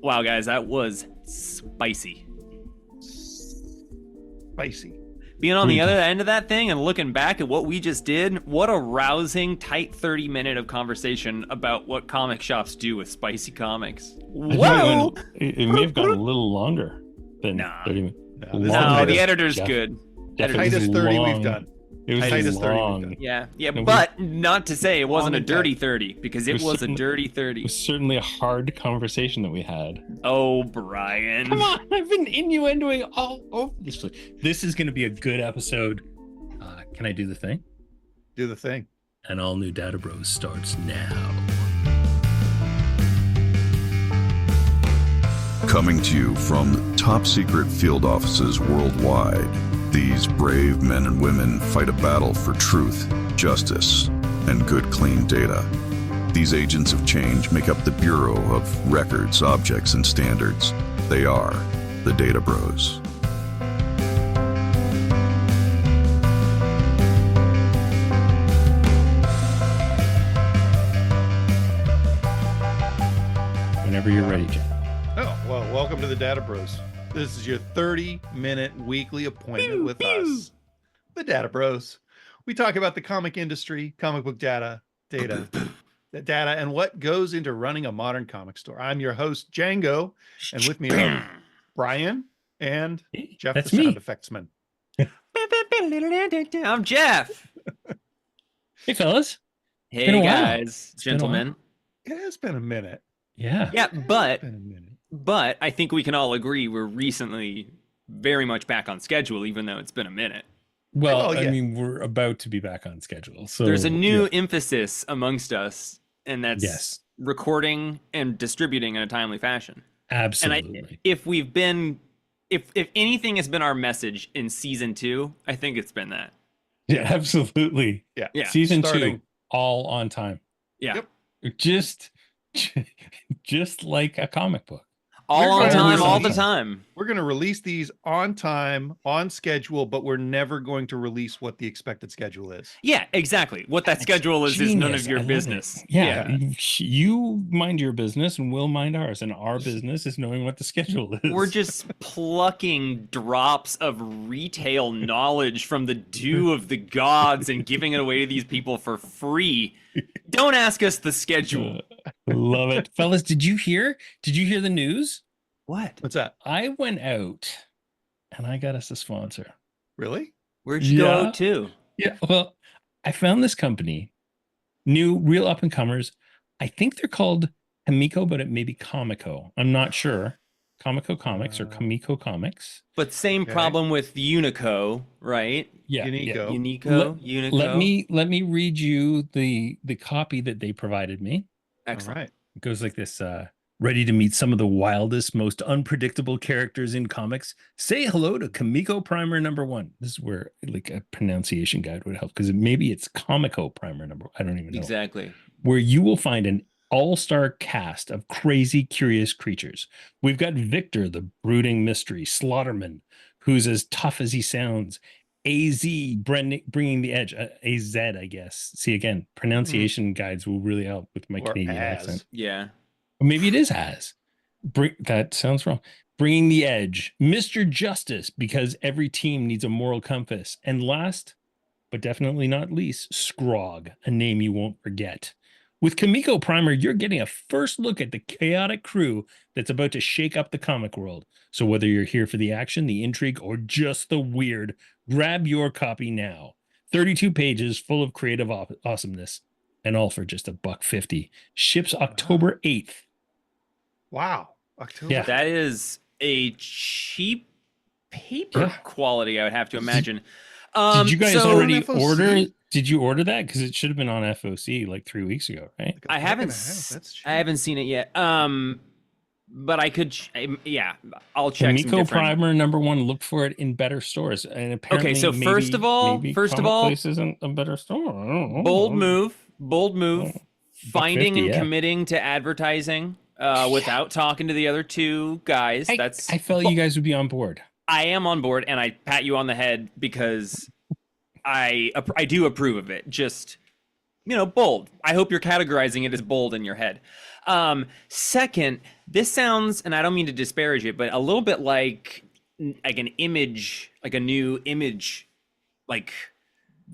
Wow, guys, that was spicy. Spicy. Being on the other end of that thing and looking back at what we just did, what a rousing, tight 30-minute of conversation about what comic shops do with spicy comics. Whoa! It may have gotten a little longer than 30 minutes. No, the editor's good. Tightest 30 we've done. It was Tightest 30 long. we've done. Yeah, but not to say it wasn't a dirty 30, because it was a dirty It 30. was certainly a hard conversation that we had. Oh, Brian. Come on, I've been innuendoing all over this place. This is going to be a good episode. Can I do the thing? Do the thing. An all-new Data B.R.O.S starts now. Coming to you from top-secret field offices worldwide, these brave men and women fight a battle for truth, justice, and good, clean data. These agents of change make up the Bureau of Records, Objects, and Standards. They are the Data B.R.O.S. Whenever you're ready, Jen. Oh, well, welcome to the Data B.R.O.S. This is your 30-minute weekly appointment with us, the Data B.R.O.S. We talk about the comic industry, comic book data, and what goes into running a modern comic store. I'm your host, Django, and with me are Brian and Jeff, That's the sound me. effects man. I'm Jeff. Hey, fellas. Hey, been a while. guys, It's been a gentlemen. It has been a minute. Yeah. Yeah, but It's been a minute. But I think we can all agree we're recently very much back on schedule, even though it's been a minute. Well, yeah. I mean, we're about to be back on schedule. So There's a new emphasis amongst us, and that's Yes. recording and distributing in a timely fashion. Absolutely. If we've been, if anything has been our message in season 2, I think it's been that. Yeah, absolutely. Yeah. Season Starting. 2, all on time. Yeah. Yep. Just like a comic book. All We're on gonna time, release all the these. time. We're going to release these on time, on schedule, but we're never going to release what the expected schedule is. Yeah, exactly. What that schedule is none Genius. of your I love business. it. Yeah. You mind your business and we'll mind ours. And our business is knowing what the schedule is. We're just plucking drops of retail knowledge from the dew of the gods and giving it away to these people for free. Don't ask us the schedule. Love it. Fellas, did you hear the news? What? What's that? I went out and I got us a sponsor. Really? Where'd you go Yeah. out to? Yeah. Well, I found this company, new, real up and comers. I think they're called Kamiko, but it may be Comico. I'm not sure. Comico Comics or Kamiko Comics. But same Okay. problem with Unico, right? Yeah. Unico. Unico. Let me read you the copy that they provided me. Excellent. All right. It goes like this. Ready to meet some of the wildest, most unpredictable characters in comics? Say hello to Kamiko Primer #1. This is where like a pronunciation guide would help, because maybe it's Comico Primer #1. I don't even know. Exactly. Where you will find an all-star cast of crazy, curious creatures. We've got Victor, the brooding mystery Slaughterman, who's as tough as he sounds. AZ, bringing the edge. AZ, I guess. See, again, pronunciation guides will really help with my Or Canadian as. accent. Yeah. Or maybe it is as. That sounds wrong. Bringing the edge. Mr. Justice, because every team needs a moral compass. And last, but definitely not least, Scrog, a name you won't forget. With Kamiko Primer, you're getting a first look at the chaotic crew that's about to shake up the comic world. So whether you're here for the action, the intrigue, or just the weird, grab your copy now. 32 pages full of creative awesomeness, and all for just $1.50. Ships October 8th. Wow. October. Yeah. That is a cheap paper quality, I would have to imagine. Did you guys so already FOC? order? Did you order that? Because it should have been on FOC like 3 weeks ago, right? Like a I buck haven't and a half. That's cheap. I haven't seen it yet. But I could I'll check some Kamiko different. Primer #1. Look for it in better stores. And apparently, so first of all, maybe Comic all, Place isn't a better store. I don't know. Bold move. Finding $1.50, and yeah. committing to advertising without talking to the other two guys. I felt you guys would be on board. I am on board, and I pat you on the head because I do approve of it. Just, bold. I hope you're categorizing it as bold in your head. Second, this sounds, and I don't mean to disparage it, but a little bit like an image, like a new image, like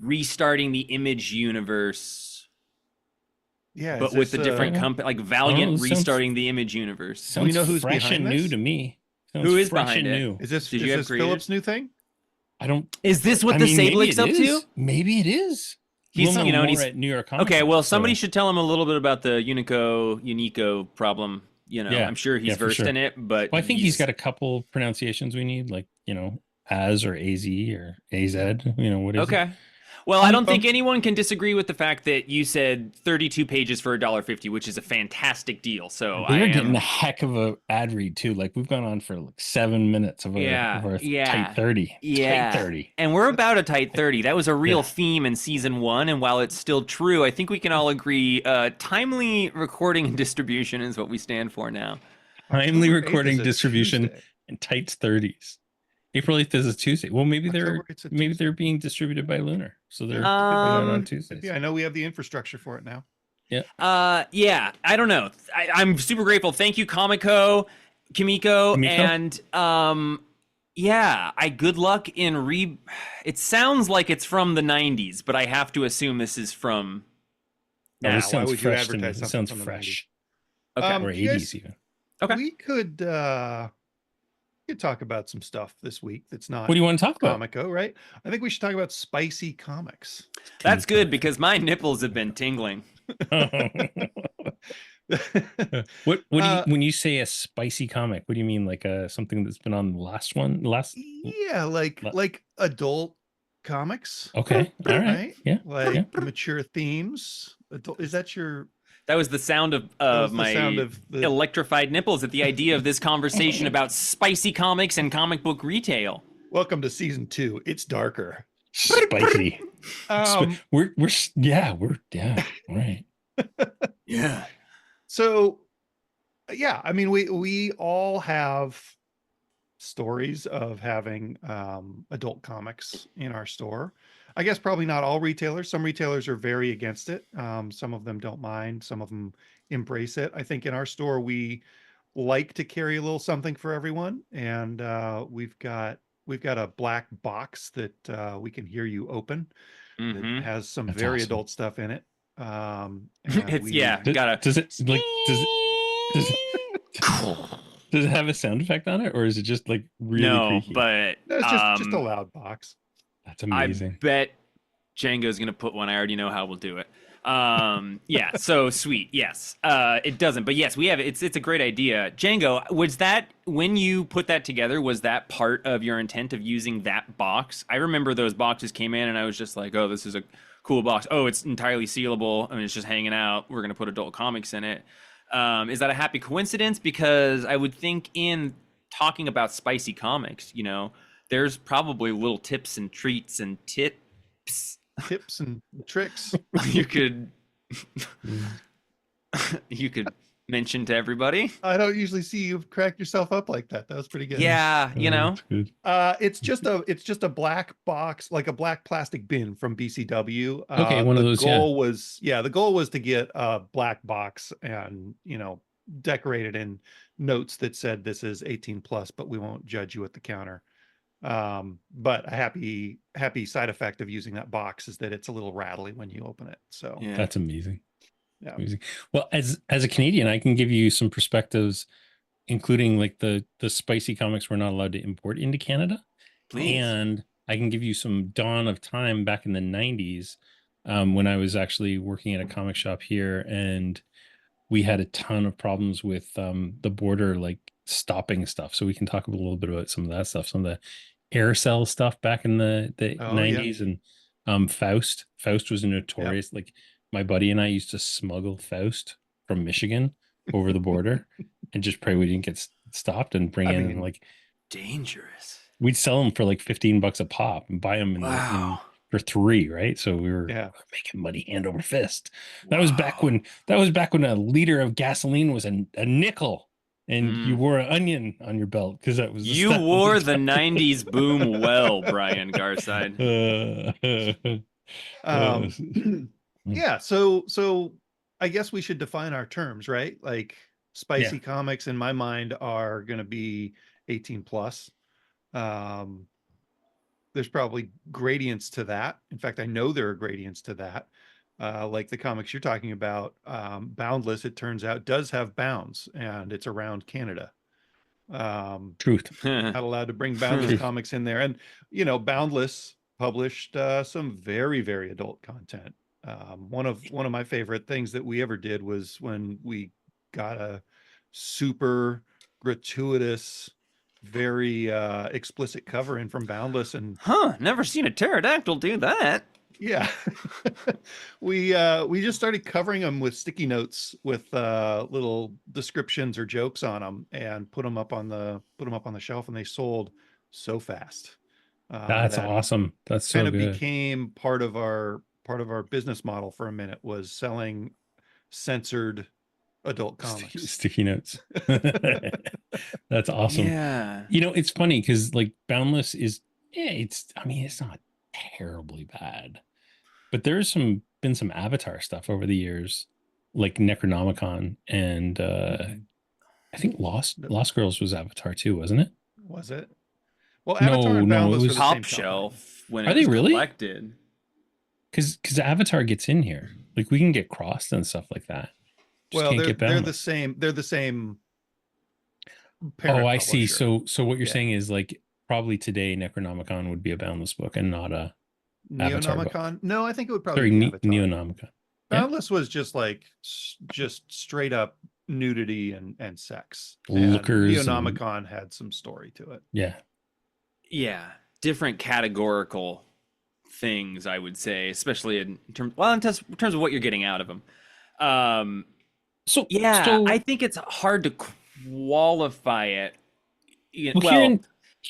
restarting the image universe, Yeah, but with a different uh, company, like Valiant sounds- restarting the image universe. Sounds know who's fresh behind and new this? to me. Sounds Who is fresh behind and it? new. Is this Did you have creators? Philip's new thing? I don't. Is this what I the mean, maybe Sablik's it up is. to? Maybe it is. He's, We'll know you know, and more he's at New York Comic okay. Con, Well, somebody so- should tell him a little bit about the Unico problem. You know, Yeah, I'm sure he's yeah, for versed sure. in it, but Well, I think he's got a couple pronunciations we need, like Az or Az or Az. What is it? okay. Well, I don't think Um, anyone can disagree with the fact that you said 32 pages for $1.50, which is a fantastic deal. So I We're getting am, a heck of a ad read too. Like we've gone on for like 7 minutes of our tight 30. yeah. Tight 30. And we're about a tight 30. That was a real Yeah. theme in season 1, and while it's still true, I think we can all agree timely recording and distribution is what we stand for now. Timely October 8th recording, is a distribution, Tuesday. and tight 30s. April 8th is a Tuesday. Well, maybe October 8th 's a maybe Tuesday. they're being distributed by Lunar, so they're Yeah. putting it out on Um, Tuesdays. Yeah, I know we have the infrastructure for it now. Yeah, I don't know. I'm super grateful. Thank you, Comico, Kimiko, Kimiko? and yeah, good luck in it sounds like it's from the 90s, but I have to assume this is from Oh, now. this why sounds would you fresh to me. advertise It something sounds from the fresh. Okay. Or you 80s guys- even. Okay. We could talk about some stuff this week that's not What do you want to talk about? Comico, right? I think we should talk about spicy comics. That's good because my nipples have been tingling. What do Uh, you, when you say a spicy comic, what do you mean? Like something that's been on the last one? Yeah, like adult comics, Okay. All right. right? Yeah. Like mature themes. Is that your That was the sound of that was the my sound of the electrified nipples at the idea of this conversation about spicy comics and comic book retail. Welcome to season 2. It's darker. Spicy. We're all right. Yeah. So yeah, I mean we all have stories of having adult comics in our store. I guess probably not all retailers. Some retailers are very against it. Some of them don't mind, some of them embrace it. I think in our store we like to carry a little something for everyone, and we've got a black box that we can hear you open that Mhm. has some That's very awesome. adult stuff in it. And It's yeah, Does, gotta does it like does it have a sound effect on it, or is it just like really no, creaky? but No, it's just a loud box. That's amazing. I bet Django's gonna put one. I already know how we'll do it. Yeah, so sweet. Yes. It doesn't, but yes, we have it. It's a great idea. Django, was that when you put that together, was that part of your intent of using that box? I remember those boxes came in and I was just like, oh, this is a cool box. Oh, it's entirely sealable. I mean, it's just hanging out. We're gonna put adult comics in it. Is that a happy coincidence? Because I would think in talking about spicy comics, there's probably little tips and treats and tips Tips and tricks. you could mention to everybody. I don't usually see you crack yourself up like that. That was pretty good. Yeah, That's good. It's just a black box, like a black plastic bin from BCW. Okay, one of those, The goal was to get a black box and decorated in notes that said this is 18 plus, but we won't judge you at the counter. But a happy side effect of using that box is that it's a little rattly when you open it. So Yeah. That's amazing. Yeah. Amazing. Well, as a Canadian, I can give you some perspectives, including like the spicy comics we're not allowed to import into Canada. Please. And I can give you some dawn of time back in the 90s, when I was actually working at a comic shop here, and we had a ton of problems with the border like stopping stuff. So we can talk a little bit about some of that stuff, some of the air cell stuff back in the Oh, 90s. And Faust was notorious. Like my buddy and I used to smuggle Faust from Michigan over the border and just pray we didn't get stopped and bring in like Dangerous. we'd sell them for like $15 a pop and buy them Wow. for 3, right? So we were making money hand over fist. That was back when a liter of gasoline was a nickel, and you wore an onion on your belt because that was the You style of wore the the 90s boom well, Brian Garside. time. yeah, so I guess we should define our terms, right? Like Yeah, spicy comics in my mind are going to be 18 plus. Um, there's probably gradients to that. In fact, I know there are gradients to that. Like the comics you're talking about, Boundless, it turns out, does have bounds, and it's around Canada. Um, truth, not allowed to bring Boundless truth. comics in there. And, Boundless published some very, very adult content. One of my favorite things that we ever did was when we got a super gratuitous, very explicit cover in from Boundless, and Huh, never seen a pterodactyl do that. yeah, we just started covering them with sticky notes with little descriptions or jokes on them, and put them up on the shelf, and they sold so fast That's that awesome. That's kind so of good. became part of our business model for a minute, was selling censored adult Sticky, comics. sticky notes. That's awesome. Yeah. It's funny because like Boundless is, yeah, I mean, it's not terribly bad, but there's been some Avatar stuff over the years, like Necronomicon, and Mhm. I think Lost Girls was Avatar too, wasn't it? Was it? Well, Avatar No, and no, it Boundless are the was. same Top company. shelf when Are it they was really? collected. Because Avatar gets in here. Like we can get crossed and stuff like that. Just Well, can't they're get they're the Boundless. same. They're the same Oh, parent I see. publisher. So what you're Yeah. saying is like probably today Necronomicon would be a Boundless book and not a Avatar book. Neonomicon? No, I think it would probably Sorry, be Avatar. Neonomicon. Yeah. Boundless was just like just straight up nudity and sex, and Lookers and Neonomicon had some story to it. yeah. Yeah, different categorical things, I would say, especially in terms of what you're getting out of them. Um, So yeah, I so think it's hard to qualify it. well here Well, in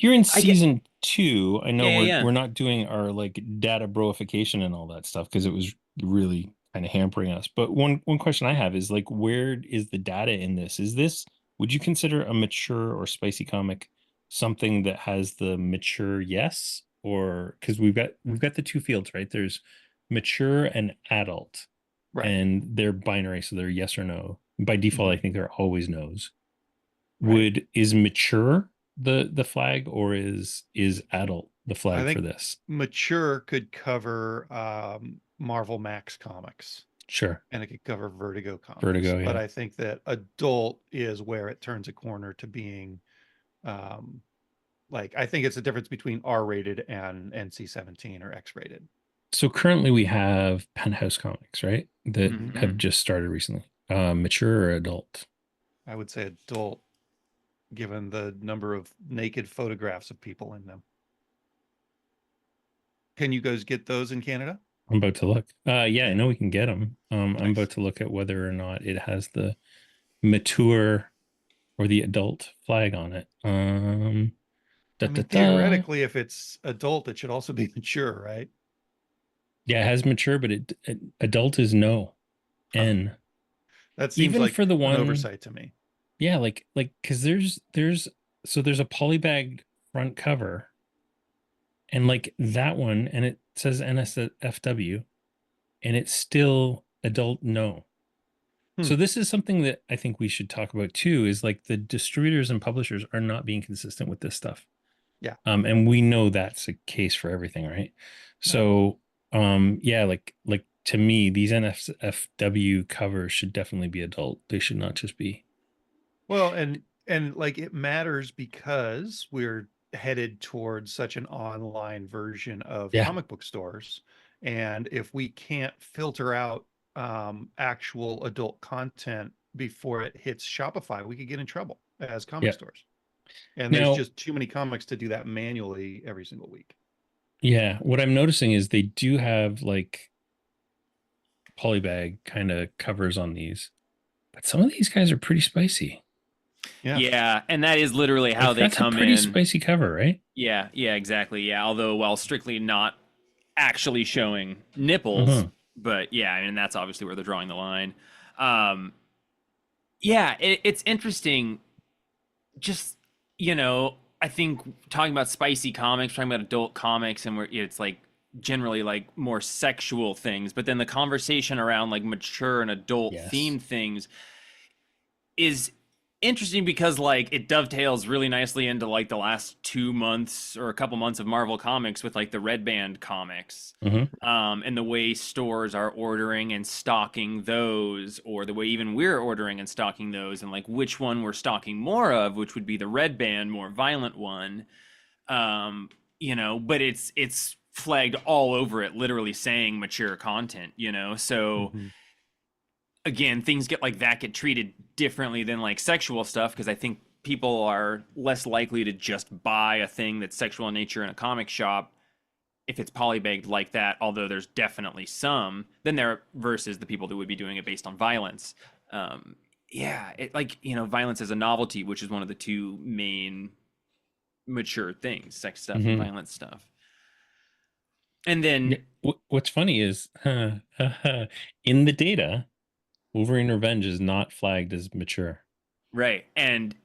I get, season 2, I know yeah, yeah, we're yeah. not doing our like data broification and all that stuff because it was really kind of hampering us. But one question I have is like where is the data in this? Would you consider a mature or spicy comic something that has the mature yes? Or because we've got the two fields, right? There's mature and adult, Right. and they're binary, so they're yes or no. By default, I Mhm. think they're always no's. Right. Is mature the flag, or is adult the I flag for think this? mature could cover Marvel Max comics, Sure. and it could cover Vertigo comics. Vertigo, But yeah. I think that adult is where it turns a corner to being um, like, I think it's the difference between R-rated and NC-17 or X-rated. So currently we have Penthouse Comics, right? That Hmm. have just started recently. Mature or adult? I would say adult, given the number of naked photographs of people in them. Can you guys get those in Canada? I'm about to look. Yeah, I know we can get them. I'm about Nice. to look at whether or not it has the mature or the adult flag on it. Da I da mean, da. theoretically, if it's adult, it should also be mature, right? Yeah, it has mature, but adult is no. Huh. N. That seems Even like for the an one, oversight to me. yeah, like because there's a polybag front cover, and like that one, and it says NSFW, and it's still adult no. Hmm. So this is something that I think we should talk about too, is like the distributors and publishers are not being consistent with this stuff. Yeah. And we know that's a case for everything, right? Right. So yeah, like to me, these NSFW covers should definitely be adult. They should not just be. Well, and like it matters because we're headed towards such an online version of Yeah, comic book stores. And if we can't filter out actual adult content before it hits Shopify, we could get in trouble as comic yeah. stores. And there's Now, just too many comics to do that manually every single week. yeah, what I'm noticing is they do have like polybag kind of covers on these, but some of these guys are pretty spicy. Yeah. Yeah, and that is literally how Like they that's a come pretty in. spicy cover, right? Yeah, yeah, exactly. Yeah, although while strictly not actually showing nipples, Uh-huh. but yeah, I mean that's obviously where they're drawing the line. Um, yeah, it's interesting. Just I think talking about spicy comics, talking about adult comics, and where it's like generally like more sexual things, but then the conversation around like mature and adult Yes. themed things is interesting because like it dovetails really nicely into like the last 2 months or a couple months of Marvel comics with like the Red Band comics, Hmm. and the way stores are ordering and stocking those, or the way even we're ordering and stocking those, and like which one we're stocking more of, which would be the Red Band, more violent one. um but it's flagged all over it, literally saying mature content, so Mhm. again, things get treated differently than like sexual stuff, because I think people are less likely to just buy a thing that's sexual in nature in a comic shop if it's polybagged like that, although there's definitely some, then there versus the people that would be doing it based on violence. Yeah, it like, violence as a novelty, which is one of the two main mature things, sex stuff and Hmm. violence stuff. And Yeah. then, What's funny is in the data, Wolverine Revenge is not flagged as mature. right, and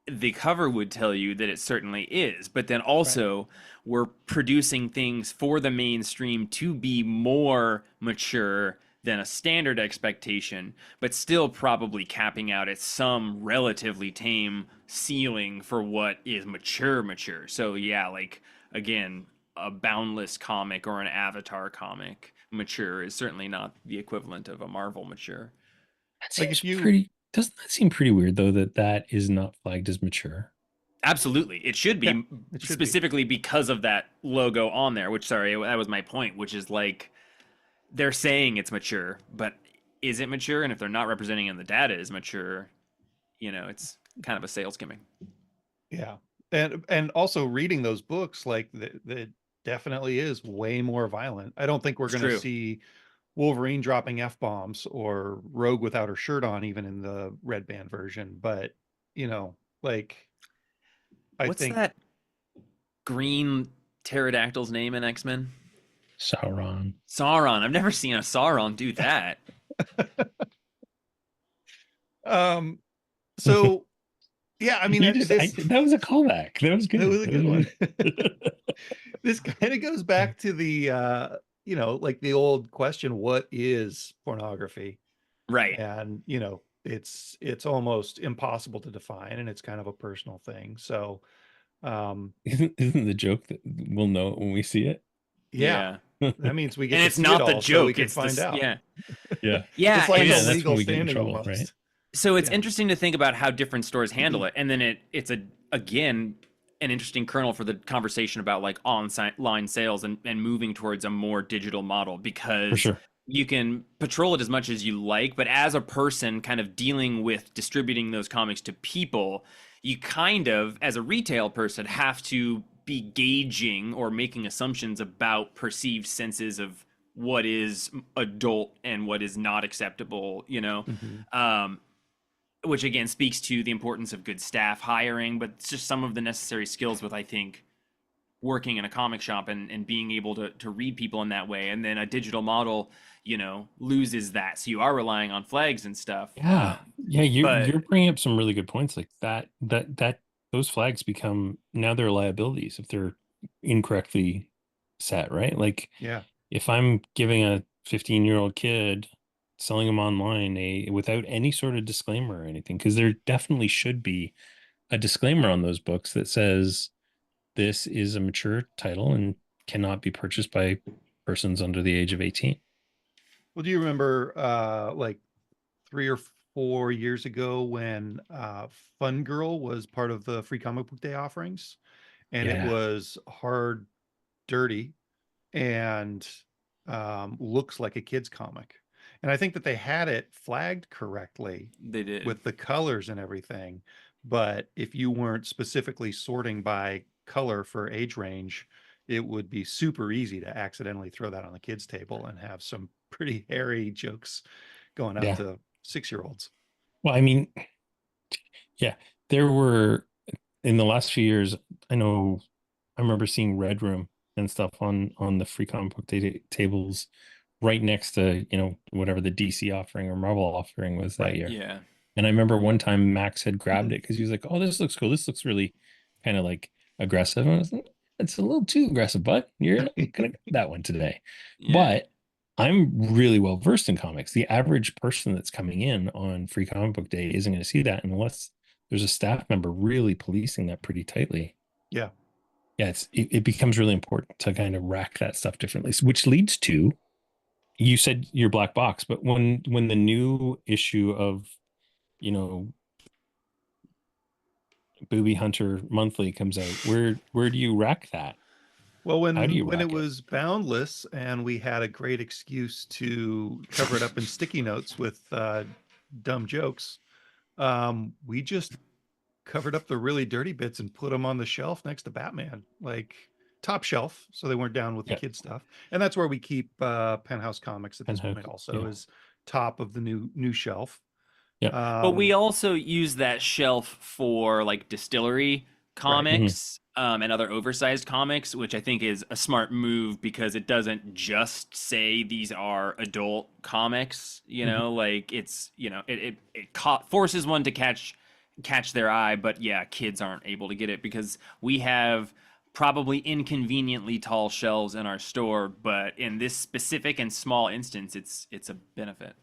the cover would tell you that it certainly is, but then Right. also we're producing things for the mainstream to be more mature than a standard expectation, but still probably capping out at some relatively tame ceiling for what is mature. So yeah, like again, a Boundless comic or an Avatar comic mature is certainly not the equivalent of a Marvel mature. That Like seems if you, pretty. Doesn't that seem pretty weird though that that is not flagged as mature? Absolutely. It should yeah, be, it should be. specifically because of that logo on there, which, sorry, that was my point, which is like they're saying it's mature, but is it mature? And if they're not representing in the data as mature, it's kind of a sales gimmick. Yeah. And also reading those books, like the definitely is way more violent. I don't think we're It's going to true. see Wolverine dropping F-bombs or Rogue without her shirt on, even in the Red Band version. But, like, I What's think, that green pterodactyl's name in X-Men? Sauron. Sauron. I've never seen a Sauron do that. um, so yeah, I mean, That was a callback. That was that good. was a That good was one. good. This kind of goes back to the, like the old question, what is pornography? Right. And it's almost impossible to define, and it's kind of a personal thing. So Isn't the joke that we'll know it when we see it? yeah, Yeah. that means we get And to it's see it not the all so we joke. can It's find this. out. Yeah. Yeah. Yeah. It's like And a Yeah, that's when legal we get in standing trouble, right? almost. so it's Yeah. interesting to think about how different stores handle it, and then it's again an interesting kernel for the conversation about like online sales and moving towards a more digital model, For because sure. you can patrol it as much as you like, but as a person kind of dealing with distributing those comics to people, you kind of, as a retail person, have to be gauging or making assumptions about perceived senses of what is adult and what is not acceptable, Mhm. um, which again speaks to the importance of good staff hiring, but it's just some of the necessary skills with, I think, working in a comic shop and being able to read people in that way. And then a digital model, loses that. So you are relying on flags and stuff. Yeah. Yeah, But you're bringing up some really good points like that those flags become now they're liabilities if they're incorrectly set, right? Like Yeah. if I'm giving a 15-year-old kid selling them online without any sort of disclaimer or anything, because there definitely should be a disclaimer on those books that says this is a mature title and cannot be purchased by persons under the age of 18. Well, do you remember like 3 or 4 years ago when Fun Girl was part of the Free Comic Book Day offerings, and it Yeah. was hard, dirty, and looks like a kid's comic. And I think that they had it flagged correctly they did. with the colors and everything. But if you weren't specifically sorting by color for age range, it would be super easy to accidentally throw that on the kids' table and have some pretty hairy jokes going out Yeah. to 6-year-olds. Well, I mean, yeah, there were in the last few years, I know I remember seeing Red Room and stuff on the free comic book tables right next to, whatever the DC offering or Marvel offering was that Right. year. Yeah. And I remember one time Max had grabbed it because he was like, "Oh, this looks cool. This looks really kind of like aggressive." And I was like, it's a little too aggressive, but you're not gonna get that one today. Yeah. But I'm really well versed in comics. The average person that's coming in on Free Comic Book Day isn't going to see that unless there's a staff member really policing that pretty tightly. Yeah. Yeah, it becomes really important to kind of rack that stuff differently, which leads to, you said your black box, but when the new issue of, you know, Booby Hunter Monthly comes out, where do you rack that? Well, How do you when it rack it? was boundless and we had a great excuse to cover it up in sticky notes with dumb jokes, we just covered up the really dirty bits and put them on the shelf next to Batman, like top shelf, so they weren't down with the Yeah, kid stuff. And that's where we keep Penthouse Comics at this Penthouse, point. Also, yeah, is top of the new shelf. yeah, But we Um, also use that shelf for like distillery right. mhm, comics and other oversized comics, which I think is a smart move because it doesn't just say these are adult comics. You mhm. know, like it's forces one to catch their eye, but yeah, kids aren't able to get it because we have probably inconveniently tall shelves in our store, but in this specific and small instance, it's a benefit.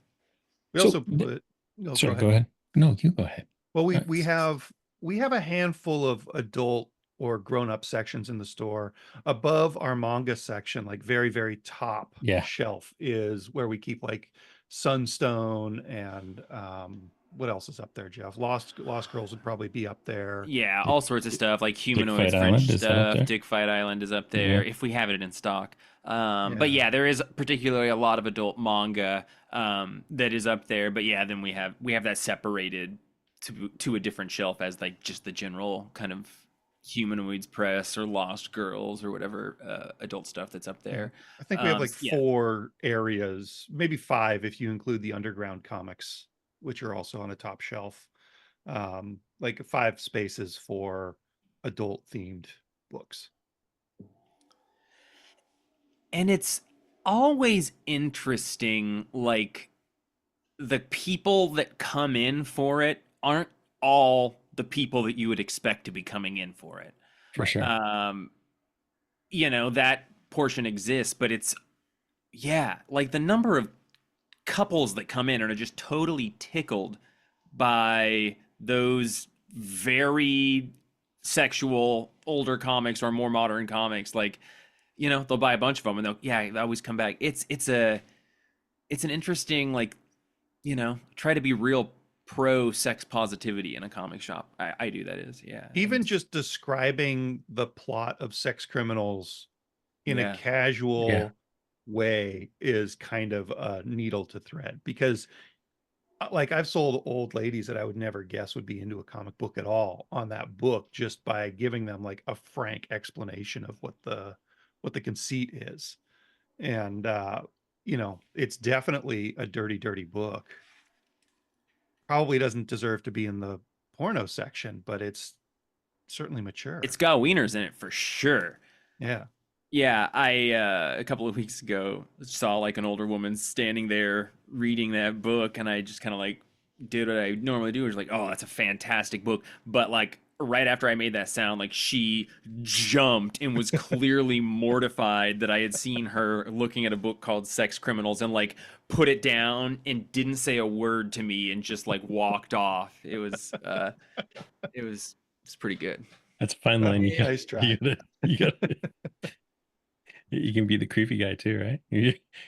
We So, also put. No, go sorry, go ahead. ahead. No, you go ahead. Well, Uh, we have a handful of adult or grown-up sections in the store. Above our manga section, like very top yeah, shelf, is where we keep like Sunstone and what else is up there, Jeff? Lost Girls would probably be up there. Yeah, Dick, all sorts of stuff like Fight humanoids, French Island, is that up stuff. there? Dig Fight Island is up Yeah. there if we have it in stock. But Yeah. yeah, there is particularly a lot of adult manga that is up there. But yeah, then we have that separated to a different shelf as like just the general kind of humanoids press or Lost Girls or whatever adult stuff that's up Yeah. there. I think we have like Yeah, 4 areas, maybe 5 if you include the underground comics, which are also on a top shelf. Like 5 spaces for adult themed books. and it's always interesting, like the people that come in for it aren't all the people that you would expect to be coming in for it. For Right. sure. That portion exists, but it's, yeah, like the number of couples that come in and are just totally tickled by those very sexual older comics or more modern comics. Like, they'll buy a bunch of them and they always come back. It's an interesting, like, try to be real pro sex positivity in a comic shop. I do, that is. Yeah. Even just describing the plot of Sex Criminals in a Yeah. Yeah. casual way is kind of a needle to thread, because like I've sold old ladies that I would never guess would be into a comic book at all on that book, just by giving them like a frank explanation of what the conceit is. And it's definitely a dirty book. Probably doesn't deserve to be in the porno section, but it's certainly mature. It's got wieners in it for sure. Yeah. Yeah, I a couple of weeks ago saw like an older woman standing there reading that book, and I just kind of like did what I normally do, which is like, oh, that's a fantastic book. But like right after I made that sound, like she jumped and was clearly mortified that I had seen her looking at a book called Sex Criminals and like put it down and didn't say a word to me and just like walked off. It's pretty good. That's a fine line. Nice try. You gotta, you can be the creepy guy too, right?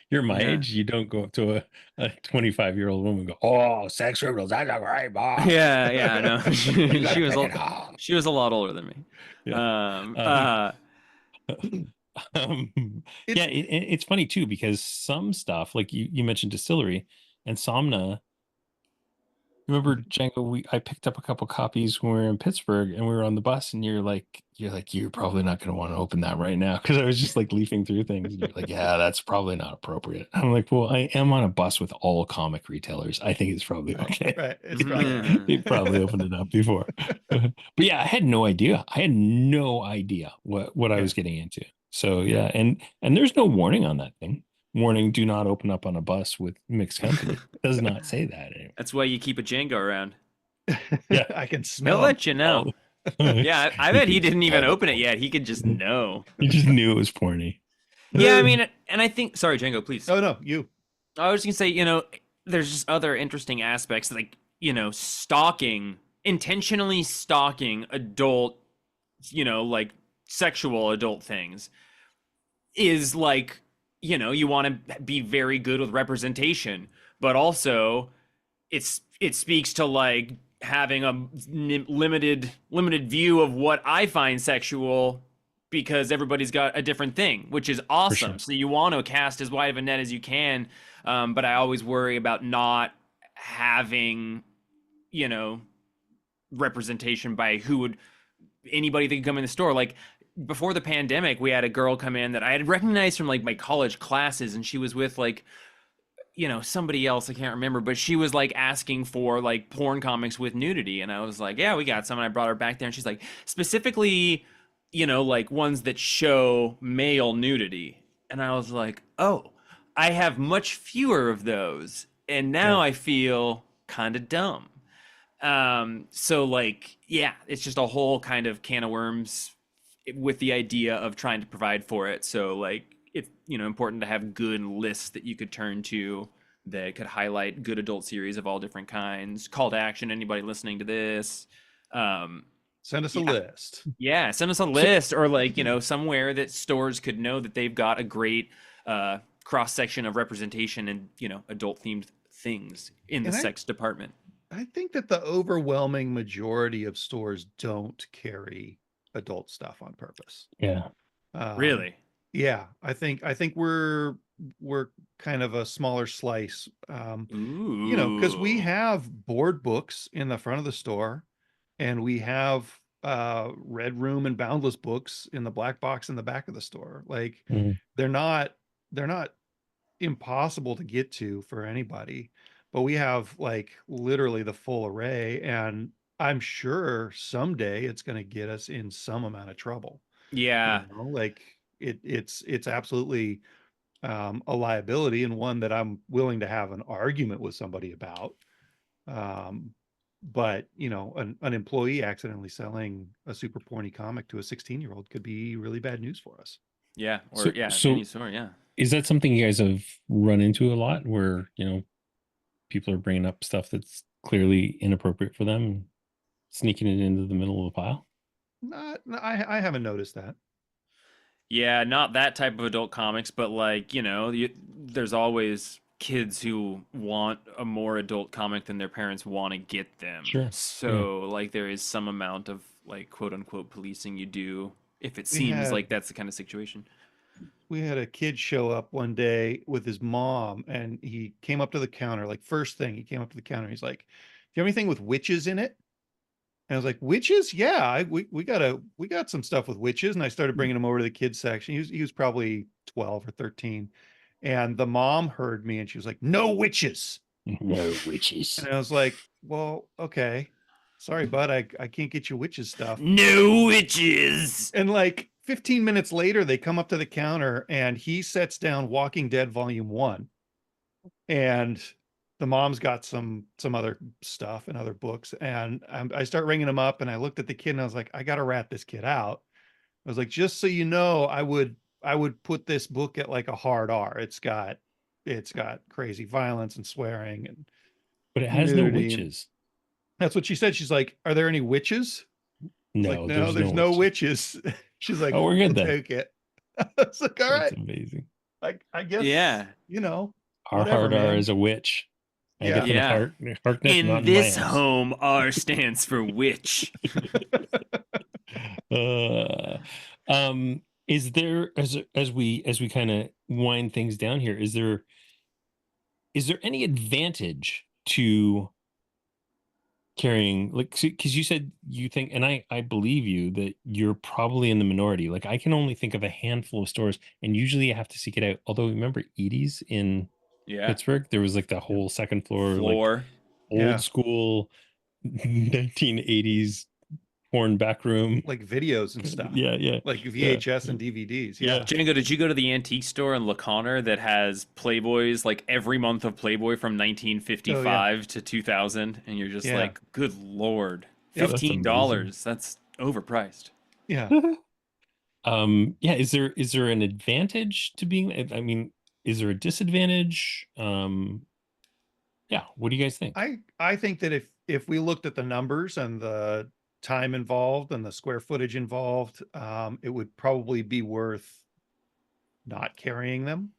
You're my Yeah. age. You don't go up to a 25-year-old woman and go, "Oh, sex criminals, that's a great book." Yeah, no. You gotta she was pick it up. she was a lot older than me. Yeah. Um, Um, It's yeah, it's funny too because some stuff, like you mentioned distillery and Somna. Remember, Django? I picked up a couple copies when we were in Pittsburgh, and we were on the bus, and you're probably not going to want to open that right now because I was just like leafing through things. And you're like, yeah, that's probably not appropriate. I'm like, well, I am on a bus with all comic retailers. I think it's probably okay. right. It's probably They probably opened it up before, but yeah, I had no idea. I had no idea what I yeah. was getting into. So yeah, and there's no warning on that thing. Warning: do not open up on a bus with mixed company. It does not say that anymore. That's why you keep a Django around. Yeah. I can He'll smell 'em. let you know. Yeah, I bet he didn't even open it yet. He could just know. He just knew it was porny. Yeah, I mean, and I think. Sorry, Django, please. Oh no, you. I was gonna say, there's just other interesting aspects, like stalking, intentionally stalking adult, like sexual adult things, is like, you want to be very good with representation, but also it speaks to like having a limited view of what I find sexual, because everybody's got a different thing, which is For awesome. sure. So you want to cast as wide of a net as you can, but I always worry about not having, you know, representation by who would anybody that could come in the store. Like before the pandemic, we had a girl come in that I had recognized from like my college classes, and she was with like somebody else, I can't remember, but she was like asking for like porn comics with nudity, and I was like, yeah, we got some. And I brought her back there, and she's like, specifically, like ones that show male nudity. And I was like, oh, I have much fewer of those, and now Yeah. I feel kind of dumb. So like, yeah, it's just a whole kind of can of worms with the idea of trying to provide for it. So like, it's important to have good lists that you could turn to that could highlight good adult series of all different kinds. Call to action, anybody listening to this. Send us a Yeah. list. Yeah, send us a list, or like, somewhere that stores could know that they've got a great cross section of representation and, adult themed things in the And sex department. I think that the overwhelming majority of stores don't carry adult stuff on purpose. Yeah. Really? Yeah, I think we're kind of a smaller slice. Because we Ooh. have board books in the front of the store, and we have Red Room and Boundless books in the black box in the back of the store. Like Mhm. they're not impossible to get to for anybody, but we have like literally the full array, and I'm sure someday it's going to get us in some amount of trouble. Yeah. Like it's absolutely a liability, and one that I'm willing to have an argument with somebody about. Um, but an employee accidentally selling a super porny comic to a 16-year-old could be really bad news for us. Yeah. Or So, yeah, any so store. Yeah. is that something you guys have run into a lot where, people are bringing up stuff that's clearly inappropriate for them, sneaking it into the middle of the pile? Not, I haven't noticed that. Yeah, not that type of adult comics, but like, there's always kids who want a more adult comic than their parents want to get them. Sure. So, like, there is some amount of like quote unquote policing you do if it We seems had like that's the kind of situation. we had a kid show up one day with his mom, and he came up to the counter. Like first thing, he came up to the counter. He's like, "Do you have anything with witches in it?" And I was like, "Witches? Yeah, we got some stuff with witches." And I started bringing him over to the kids section. He was probably 12 or 13, and the mom heard me, and she was like, "No witches." No witches. And I was like, "Well, okay, sorry, bud, I can't get you witches stuff." No witches. And like 15 minutes later, they come up to the counter, and he sets down Walking Dead Volume 1. And the mom's got some other stuff and other books. And I start ringing him up, and I looked at the kid, and I was like, I got to rat this kid out. I was like, just so you know, I would put this book at like a hard R. It's got crazy violence and swearing and But it has no nudity. And witches. that's what she said. She's like, "Are there any witches?" I was like, No, "No, there's no witches." She's like, Oh, we're "We'll good then. take it." I was like, "All That's right." amazing. I guess, Yeah. Our whatever, hard R man. is a witch. I Yeah. get the Yeah. Harkness, In not this Lance. home, R stands for witch. uh, is there, as we kind of wind things down here, is there any advantage to carrying, like, because you said you think, and I believe you, that you're probably in the minority. Like, I can only think of a handful of stores, and usually I have to seek it out. Although, remember Edie's in Yeah. Pittsburgh? There was like the whole second floor, like Floor. Yeah. old school 1980s porn back room. Like videos and stuff. Yeah. Like VHS and DVDs. Yeah. Yeah. Django, did you go to the antique store in La Conner that has Playboys, like every month of Playboy from 1955 to 2000? And you're just Yeah. like, good Lord, Yeah, that's $15. That's Overpriced. Yeah. Yeah, is there an advantage to being, I mean, is there a disadvantage? Yeah, what do you guys think? I think that if we looked at the numbers and the time involved and the square footage involved, it would probably be worth not carrying them.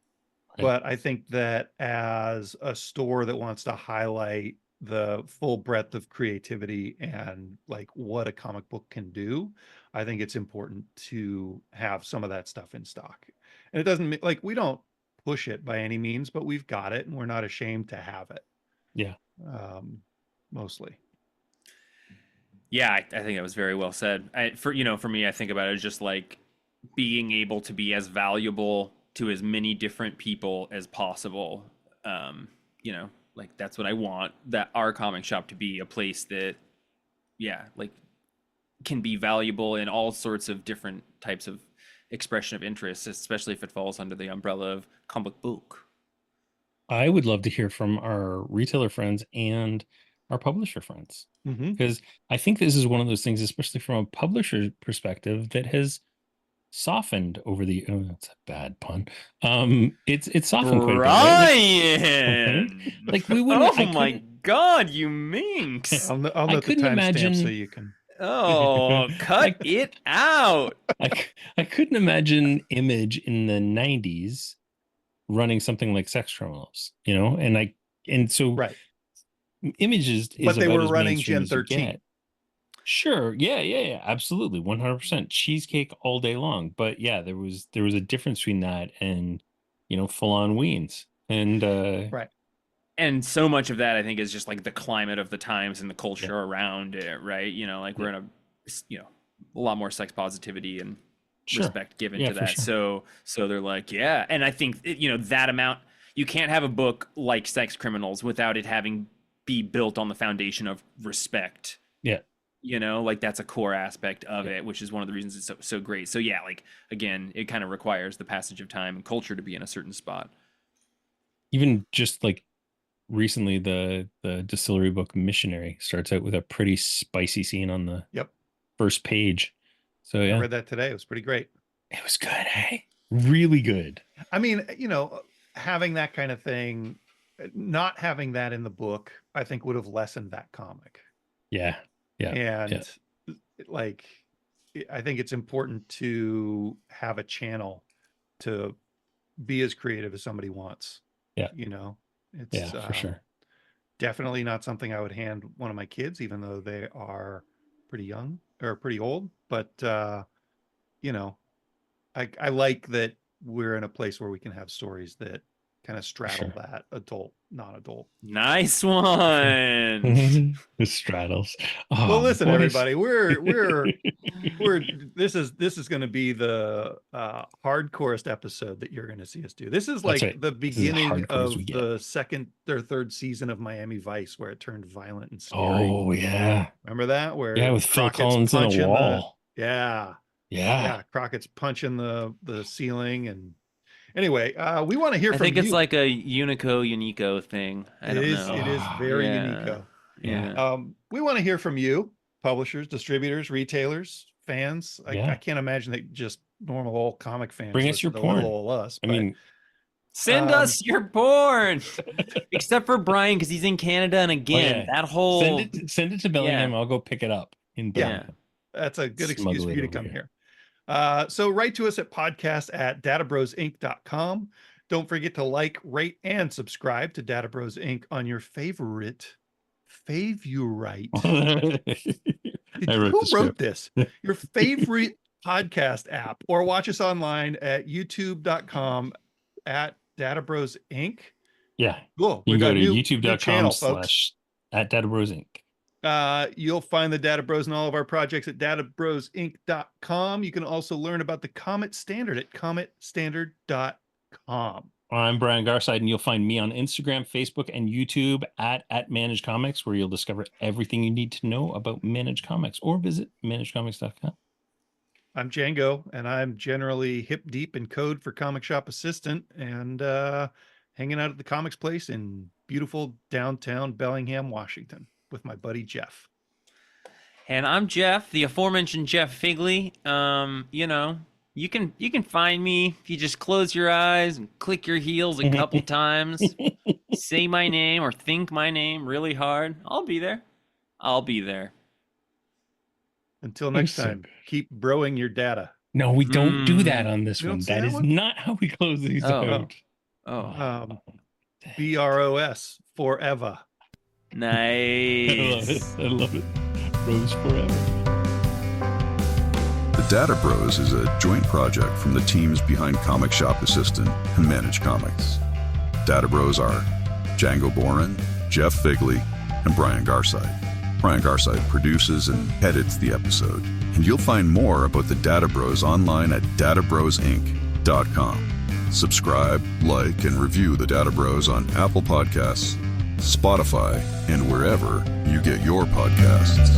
Right. But I think that as a store that wants to highlight the full breadth of creativity and like what a comic book can do, I think it's important to have some of that stuff in stock. And it doesn't like we don't push it by any means, but we've got it and we're not ashamed to have it. Yeah. Mostly. Yeah, I think that was very well said. For me, I think about it as just like being able to be as valuable to as many different people as possible. Like that's what I want. That our comic shop to be a place that, yeah, like can be valuable in all sorts of different types of expression of interest, especially if it falls under the umbrella of comic book. I would love to hear from our retailer friends and our publisher friends, Mm-hmm. because I think this is one of those things, especially from a publisher perspective, that has softened over the, oh, that's a bad pun. It's softened quite a bit, right? Right? Brian! Like we wouldn't, Oh my God, you minx! I'll I note the couldn't timestamp so imagine. you can. Oh, cut it out! I couldn't imagine Image in the 90s running something like Sex Criminals, and so Right. Image is But they about were as running mainstream Gen as you 13. get. Sure, yeah, absolutely, 100% cheesecake all day long. But yeah, there was a difference between that and full on weens, and Right. And so much of that, I think, is just like the climate of the times and the yeah, culture around it, right? Like yeah, we're in a lot more sex positivity and sure, respect given yeah, to for that. sure, So they're like, yeah. And I think, that amount, you can't have a book like Sex Criminals without it having be built on the foundation of respect. yeah, Like that's a core aspect of yeah. it, which is one of the reasons it's so great. So yeah, like again, it kind of requires the passage of time and culture to be in a certain spot. Even just like recently, the distillery book Missionary starts out with a pretty spicy scene on the Yep. first page. So I yeah, read that today. It was pretty great. it was good, hey, really good. I mean, having that kind of thing, not having that in the book, I think would have lessened that comic. Yeah, yeah, yeah, And like, I think it's important to have a channel to be as creative as somebody wants. yeah, It's yeah, for sure. definitely not something I would hand one of my kids, even though they are pretty young or pretty old. But you know, I like that we're in a place where we can have stories that kind of straddle Sure. that adult, non-adult. Nice Sure. one. The straddles. Well, Oh, listen, boys. everybody, we're this is going to be the hardcorest episode that you're going to see us do. This is That's like right. the This is as beginning hardcore as we of get. the second or third season of Miami Vice, where it turned violent and scary. Oh, yeah. Remember that? Yeah, Where with Phil Crockett's Collins in a punching the wall. yeah, Yeah. yeah, Crockett's punching the ceiling. And anyway, we want to hear I from think it's you. like a Unico thing. I don't know. It is very Yeah. unique. Yeah. We want to hear from you, publishers, distributors, retailers, fans. I Yeah. can't imagine that just normal old comic fans Bring us your listen to little porn. old us. I But mean, Send us your porn. Except for Brian, because he's in Canada, and again, yeah. that whole Send it to Bellingham. yeah. I'll go pick it up in Yeah. Bellingham. that's a good excuse Smuggle for it you to over come here. here. So write to us at podcast@databrosinc.com. Don't forget to like, rate, and subscribe to Data Bros Inc. on your favorite. I Who wrote wrote this? Your favorite podcast app, or watch us online at youtube.com at Data Bros Inc. Yeah. Cool. You We've can got go a to new channel, folks. youtube.com/@databrosinc. You'll find the Data Bros and all of our projects at databrosinc.com. You can also learn about the Comet Standard at cometstandard.com. I'm Brian Garside, and you'll find me on Instagram, Facebook, and YouTube at Managed Comics, where you'll discover everything you need to know about Managed Comics, or visit managedcomics.com. I'm Django, and I'm generally hip deep in code for Comic Shop Assistant, and hanging out at the Comics Place in beautiful downtown Bellingham, Washington, with my buddy Jeff. And I'm Jeff, the aforementioned Jeff Figley. You know, you can find me if you just close your eyes and click your heels a couple times, say my name or think my name really hard. I'll be there. I'll be there. Until next So time, good. keep broing your data. No, we don't do that on this You don't one. say That that is one? not how we close these Oh. out. Oh, B.R.O.S. forever. I love it. nice. I love it. Rose forever. The Data Bros is a joint project from the teams behind Comic Shop Assistant and Manage Comics. Data Bros are Django Boren, Jeff Figley, and Brian Garside. Brian Garside produces and edits the episode. And you'll find more about the Data Bros online at databrosinc.com. Subscribe, like, and review the Data Bros on Apple Podcasts, Spotify, and wherever you get your podcasts.